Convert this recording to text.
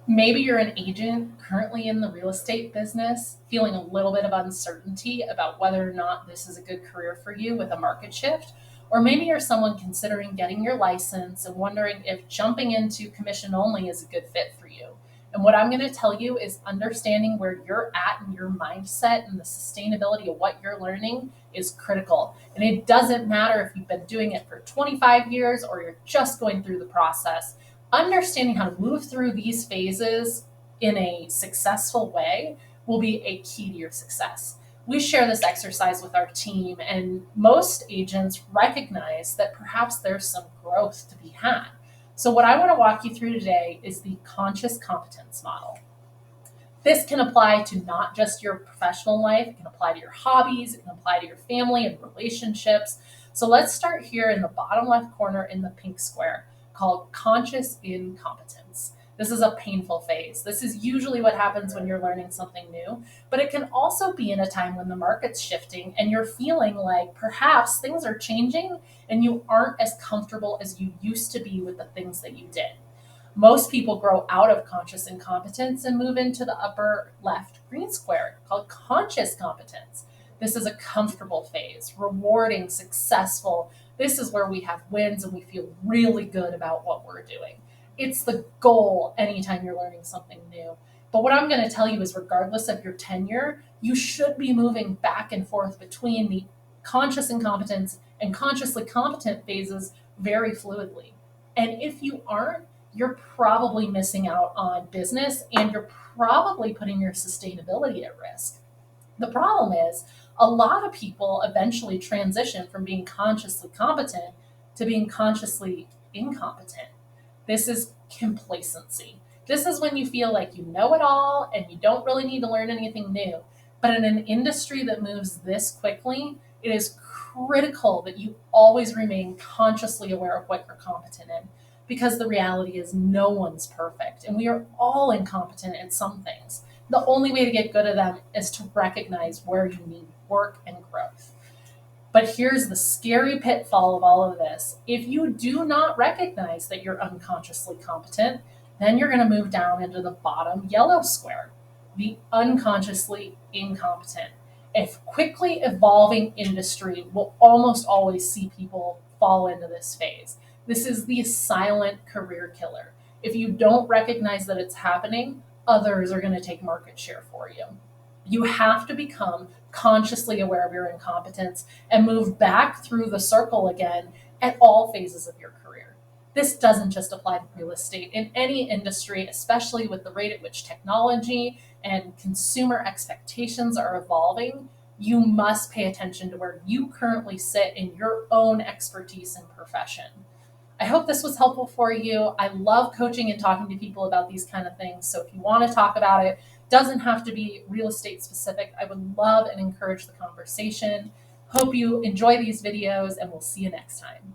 Maybe you're an agent currently in the real estate business, feeling a little bit of uncertainty about whether or not this is a good career for you with a market shift. Or maybe you're someone considering getting your license and wondering if jumping into commission only is a good fit for you. And what I'm going to tell you is understanding where you're at in your mindset and the sustainability of what you're learning is critical. And it doesn't matter if you've been doing it for 25 years or you're just going through the process. Understanding how to move through these phases in a successful way will be a key to your success. We share this exercise with our team, and most agents recognize that perhaps there's some growth to be had. So, what I want to walk you through today is the conscious competence model. This can apply to not just your professional life, it can apply to your hobbies, it can apply to your family and relationships. So let's start here in the bottom left corner in the pink square called conscious incompetence. This is a painful phase. This is usually what happens when you're learning something new, but it can also be in a time when the market's shifting and you're feeling like perhaps things are changing and you aren't as comfortable as you used to be with the things that you did. Most people grow out of conscious incompetence and move into the upper left green square called conscious competence. This is a comfortable phase, rewarding, successful. This is where we have wins and we feel really good about what we're doing. It's the goal anytime you're learning something new. But what I'm going to tell you is, regardless of your tenure, you should be moving back and forth between the conscious incompetence and consciously competent phases very fluidly. And if you aren't, you're probably missing out on business and you're probably putting your sustainability at risk. The problem is, a lot of people eventually transition from being consciously competent to being consciously incompetent. This is complacency. This is when you feel like you know it all and you don't really need to learn anything new. But in an industry that moves this quickly, it is critical that you always remain consciously aware of what you're competent in, because the reality is no one's perfect and we are all incompetent at some things. The only way to get good at them is to recognize where you need work and growth. But here's the scary pitfall of all of this. If you do not recognize that you're unconsciously competent, then you're going to move down into the bottom yellow square, the unconsciously incompetent. A quickly evolving industry will almost always see people fall into this phase. This is the silent career killer. If you don't recognize that it's happening, others are going to take market share for you. You have to become consciously aware of your incompetence and move back through the circle again at all phases of your career. This doesn't just apply to real estate. In any industry, especially with the rate at which technology and consumer expectations are evolving, you must pay attention to where you currently sit in your own expertise and profession. I hope this was helpful for you. I love coaching and talking to people about these kind of things. So if you want to talk about it, doesn't have to be real estate specific. I would love and encourage the conversation. Hope you enjoy these videos and we'll see you next time.